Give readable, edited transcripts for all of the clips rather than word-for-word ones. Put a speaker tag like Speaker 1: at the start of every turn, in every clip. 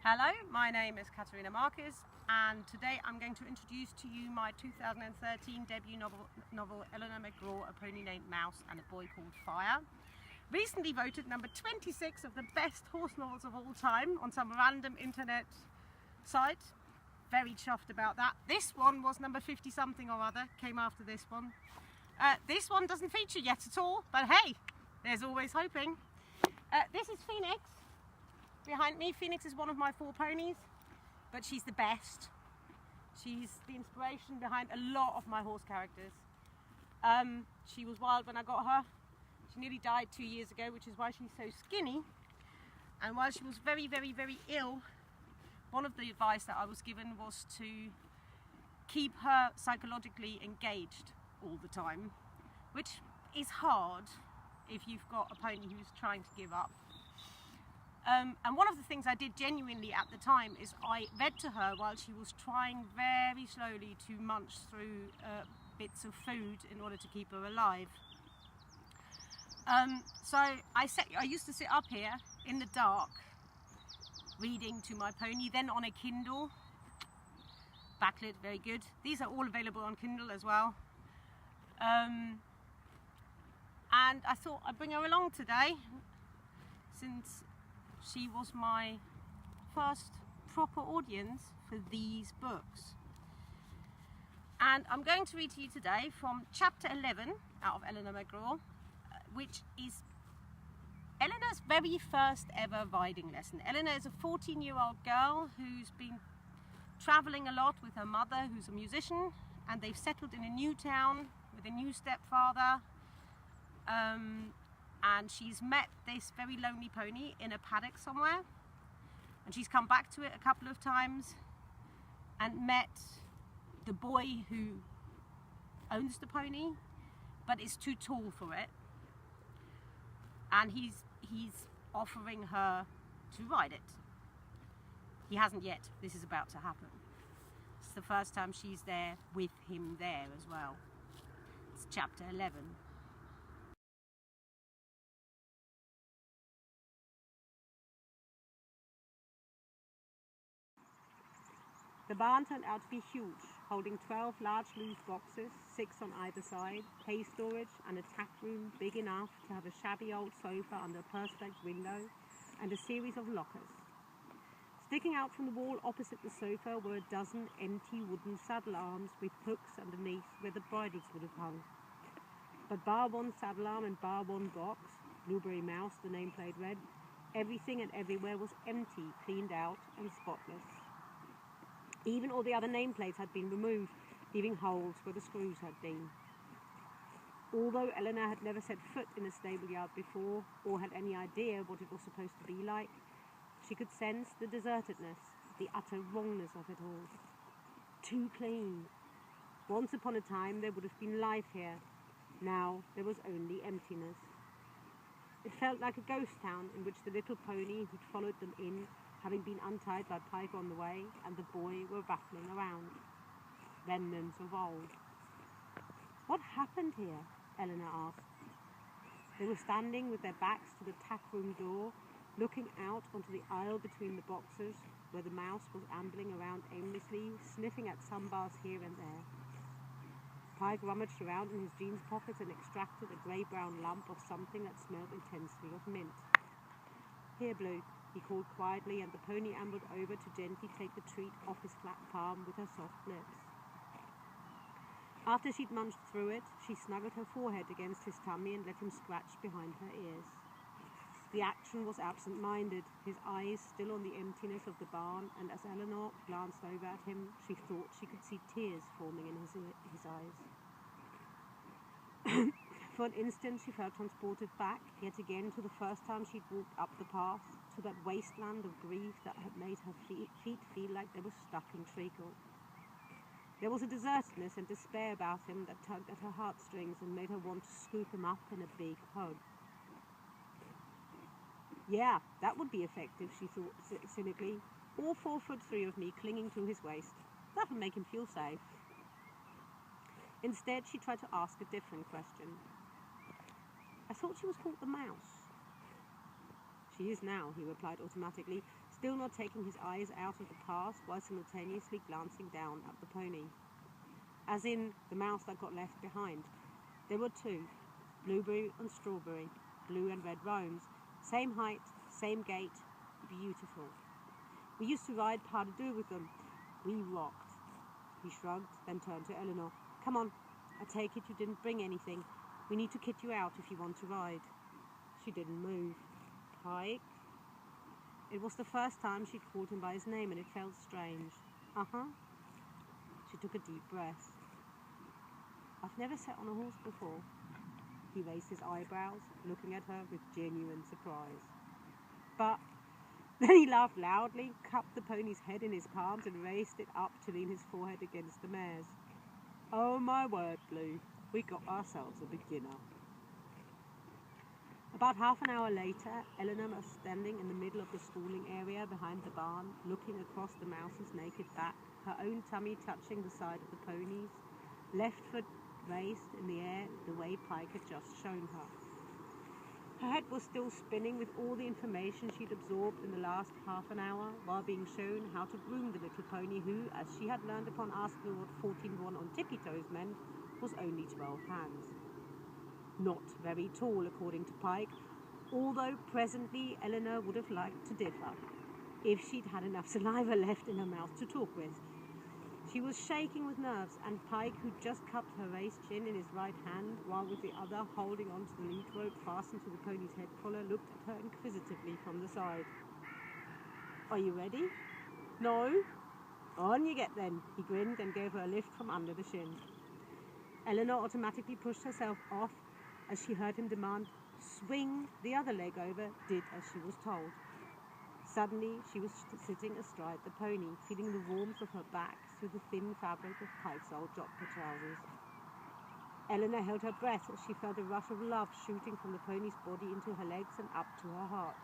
Speaker 1: Hello, my name is Katharina Marcus, and today I'm going to introduce to you my 2013 debut novel Eleanor McGraw, A Pony Named Mouse and a Boy Called Fire. Recently voted number 26 of the best horse novels of all time on some random internet site. Very chuffed about that. This one was number 50 something or other, came after this one. This one doesn't feature yet at all, but hey, there's always hoping. This is Phoenix. Behind me, Phoenix is one of my 4 ponies, but she's the best. She's the inspiration behind a lot of my horse characters. She was wild when I got her. She nearly died 2 years ago, which is why she's so skinny. And while she was very, very, very ill, one of the advice that I was given was to keep her psychologically engaged all the time, which is hard if you've got a pony who's trying to give up. And one of the things I did genuinely at the time is I read to her while she was trying very slowly to munch through bits of food in order to keep her alive. So I used to sit up here in the dark reading to my pony, then on a Kindle, backlit, very good. These are all available on Kindle as well. And I thought I'd bring her along today, since she was my first proper audience for these books. And I'm going to read to you today from chapter 11 out of Eleanor McGraw, which is Eleanor's very first ever riding lesson. Eleanor is a 14-year-old girl who's been traveling a lot with her mother, who's a musician, and they've settled in a new town with a new stepfather. And she's met this very lonely pony in a paddock somewhere, and she's come back to it a couple of times and met the boy who owns the pony but is too tall for it, and he's offering her to ride it. He hasn't yet. This is about to happen. It's the first time she's there with him there as well. It's chapter 11. The barn turned out to be huge, holding 12 large loose boxes, 6 on either side, hay storage and a tack room big enough to have a shabby old sofa under a perspex window and a series of lockers. Sticking out from the wall opposite the sofa were a dozen empty wooden saddle arms with hooks underneath where the bridles would have hung. But bar one saddle arm and bar one box, Blueberry Mouse, the nameplate read, everything and everywhere was empty, cleaned out and spotless. Even all the other nameplates had been removed, leaving holes where the screws had been. Although Eleanor had never set foot in a stable yard before, or had any idea what it was supposed to be like, she could sense the desertedness, the utter wrongness of it all. Too clean. Once upon a time there would have been life here. Now there was only emptiness. It felt like a ghost town in which the little pony who'd followed them in, having been untied by Pike on the way, and the boy were rattling around. Remnants of old. What happened here? Eleanor asked. They were standing with their backs to the tack room door, looking out onto the aisle between the boxes, where the mouse was ambling around aimlessly, sniffing at some bars here and there. Pike rummaged around in his jeans pockets and extracted a grey-brown lump of something that smelled intensely of mint. Here, Blue, he called quietly, and the pony ambled over to gently take the treat off his flat palm with her soft lips. After she'd munched through it, she snuggled her forehead against his tummy and let him scratch behind her ears. The action was absent-minded, his eyes still on the emptiness of the barn, and as Eleanor glanced over at him, she thought she could see tears forming in his eyes. For an instant she felt transported back, yet again, to the first time she'd walked up the path, to that wasteland of grief that had made her feet feel like they were stuck in treacle. There was a desertedness and despair about him that tugged at her heartstrings and made her want to scoop him up in a big hug. Yeah, that would be effective, she thought cynically. All 4'3" of me clinging to his waist. That'll make him feel safe. Instead, she tried to ask a different question. I thought she was called the Mouse. She is now, he replied automatically, still not taking his eyes out of the past while simultaneously glancing down at the pony. As in the mouse that got left behind. There were two, blueberry and strawberry, blue and red roans, same height, same gait, beautiful. We used to ride pas de deux with them. We rocked. He shrugged, then turned to Eleanor. Come on, I take it you didn't bring anything. We need to kit you out if you want to ride. She didn't move. Pike? It was the first time she'd called him by his name, and it felt strange. Uh-huh. She took a deep breath. I've never sat on a horse before. He raised his eyebrows, looking at her with genuine surprise. But then he laughed loudly, cupped the pony's head in his palms and raised it up to lean his forehead against the mare's. Oh my word, Blue, we got ourselves a beginner. About half an hour later, Eleanor was standing in the middle of the stalling area behind the barn, looking across the mouse's naked back, her own tummy touching the side of the pony's, left foot raised in the air the way Pike had just shown her. Her head was still spinning with all the information she'd absorbed in the last half an hour, while being shown how to groom the little pony who, as she had learned upon asking what 14-1 on tippy toes meant, was only 12 hands. Not very tall, according to Pike, although presently Eleanor would have liked to differ, if she'd had enough saliva left in her mouth to talk with. She was shaking with nerves, and Pike, who'd just cupped her raised chin in his right hand, while with the other holding onto the lead rope fastened to the pony's head collar, looked at her inquisitively from the side. Are you ready? No? On you get then, he grinned and gave her a lift from under the shin. Eleanor automatically pushed herself off as she heard him demand, swing the other leg over, did as she was told. Suddenly, she was sitting astride the pony, feeling the warmth of her back through the thin fabric of Pike's old jodhpur trousers. Eleanor held her breath as she felt a rush of love shooting from the pony's body into her legs and up to her heart.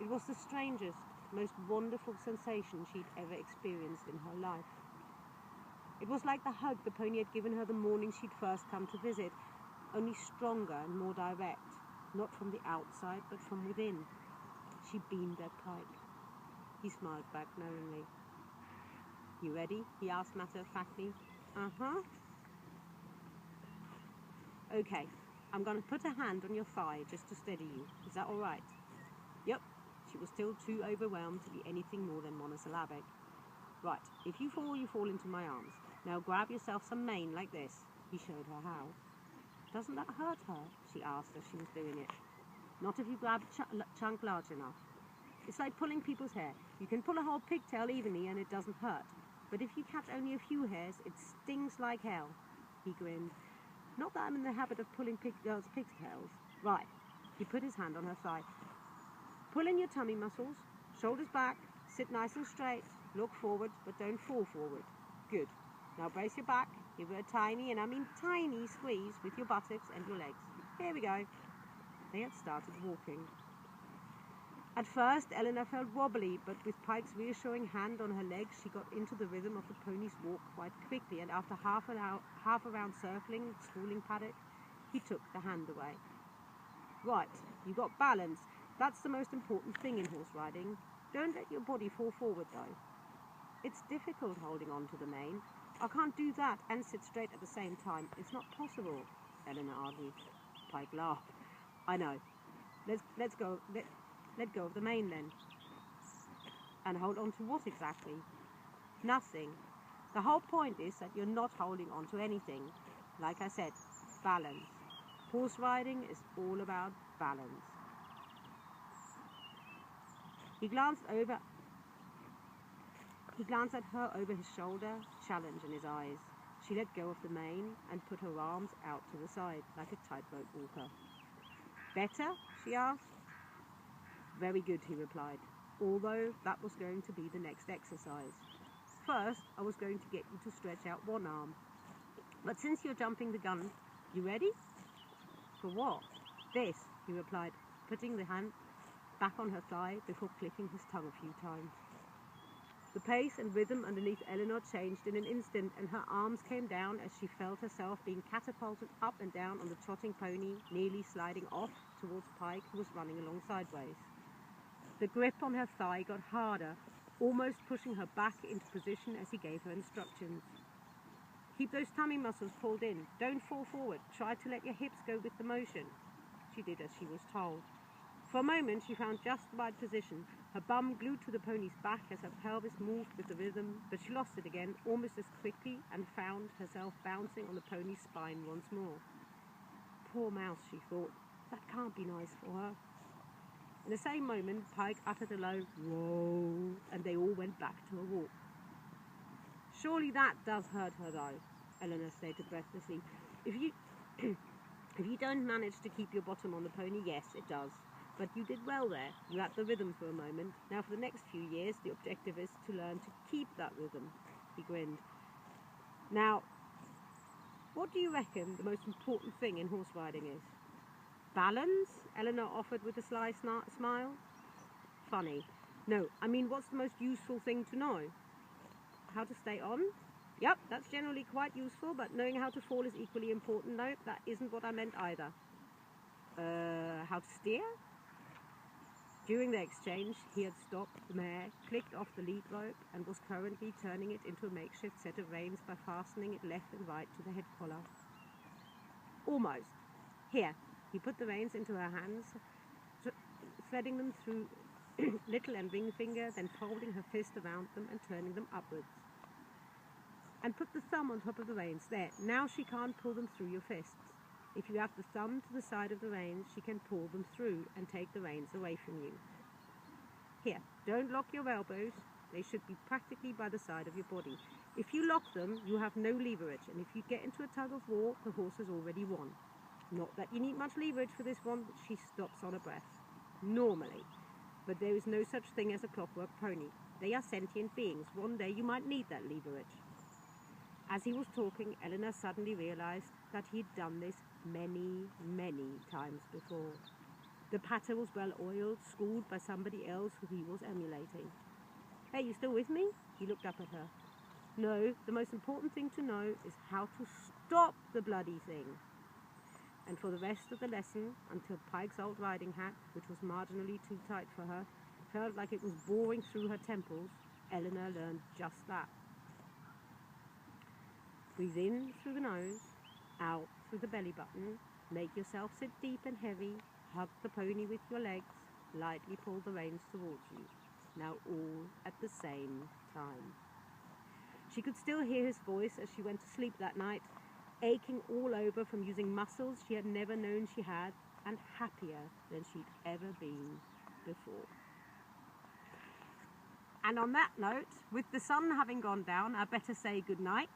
Speaker 1: It was the strangest, most wonderful sensation she'd ever experienced in her life. It was like the hug the pony had given her the morning she'd first come to visit, only stronger and more direct, not from the outside but from within. She beamed at Pike. He smiled back knowingly. You ready? He asked matter-of-factly. Uh-huh. Okay, I'm going to put a hand on your thigh just to steady you. Is that all right? Yep. She was still too overwhelmed to be anything more than monosyllabic. Right, if you fall into my arms. Now grab yourself some mane like this. He showed her how. Doesn't that hurt her? She asked as she was doing it. Not if you grab a chunk large enough. It's like pulling people's hair. You can pull a whole pigtail evenly and it doesn't hurt. But if you catch only a few hairs, it stings like hell. He grinned. Not that I'm in the habit of pulling girls' pigtails. Right. He put his hand on her thigh. Pull in your tummy muscles. Shoulders back. Sit nice and straight. Look forward, but don't fall forward. Good. Now brace your back. Give it a tiny, and I mean tiny, squeeze with your buttocks and your legs. Here we go. They had started walking. At first, Eleanor felt wobbly, but with Pike's reassuring hand on her legs, she got into the rhythm of the pony's walk quite quickly, and after half a round circling the schooling paddock, he took the hand away. Right, you got balance. That's the most important thing in horse riding. Don't let your body fall forward, though. It's difficult holding on to the mane. I can't do that and sit straight at the same time. It's not possible, Eleanor argued. Pike laughed. I know. Let go of the mane then. And hold on to what exactly? Nothing. The whole point is that you're not holding on to anything. Like I said, balance. Horse riding is all about balance. He glanced at her over his shoulder, challenge in his eyes. She let go of the mane and put her arms out to the side, like a tightrope walker. Better? She asked. Very good, he replied, although that was going to be the next exercise. First, I was going to get you to stretch out one arm. But since you're jumping the gun, you ready? For what? This, he replied, putting the hand back on her thigh before clicking his tongue a few times. The pace and rhythm underneath Eleanor changed in an instant, and her arms came down as she felt herself being catapulted up and down on the trotting pony, nearly sliding off towards Pike, who was running along sideways. The grip on her thigh got harder, almost pushing her back into position as he gave her instructions. Keep those tummy muscles pulled in. Don't fall forward. Try to let your hips go with the motion. She did as she was told. For a moment, she found just the right position, her bum glued to the pony's back as her pelvis moved with the rhythm, but she lost it again almost as quickly and found herself bouncing on the pony's spine once more. Poor mouse, she thought. That can't be nice for her. In the same moment, Pike uttered a low "whoa," and they all went back to a walk. Surely that does hurt her, though, Eleanor stated breathlessly. If you don't manage to keep your bottom on the pony, yes, it does. But you did well there. You had the rhythm for a moment. Now for the next few years, the objective is to learn to keep that rhythm. He grinned. Now, what do you reckon the most important thing in horse riding is? Balance? Eleanor offered with a sly smile. Funny. No, I mean, what's the most useful thing to know? How to stay on? Yep, that's generally quite useful, but knowing how to fall is equally important. No, that isn't what I meant either. How to steer? During the exchange, he had stopped the mare, clicked off the lead rope, and was currently turning it into a makeshift set of reins by fastening it left and right to the head collar. Almost. Here, he put the reins into her hands, threading them through little and ring finger, then folding her fist around them and turning them upwards. And put the thumb on top of the reins. There, now she can't pull them through your fists. If you have the thumb to the side of the reins, she can pull them through and take the reins away from you. Here, don't lock your elbows. They should be practically by the side of your body. If you lock them, you have no leverage, and if you get into a tug of war, the horse has already won. Not that you need much leverage for this one, but she stops on a breath. Normally. But there is no such thing as a clockwork pony. They are sentient beings. One day you might need that leverage. As he was talking, Eleanor suddenly realized that he'd done this many, many times before. The patter was well oiled, schooled by somebody else who he was emulating. Hey, you still with me? He looked up at her. No, the most important thing to know is how to stop the bloody thing. And for the rest of the lesson, until Pike's old riding hat, which was marginally too tight for her, felt like it was boring through her temples, Eleanor learned just that. Breathe in through the nose, out through the belly button, make yourself sit deep and heavy, hug the pony with your legs, lightly pull the reins towards you. Now all at the same time. She could still hear his voice as she went to sleep that night, aching all over from using muscles she had never known she had, and happier than she'd ever been before. And on that note, with the sun having gone down, I better say good night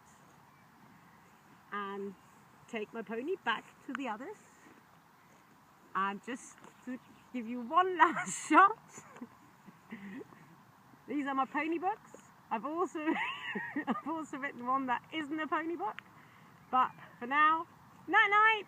Speaker 1: and take my pony back to the others. And just to give you one last shot, these are my pony books. I've also written one that isn't a pony book. But for now, night-night!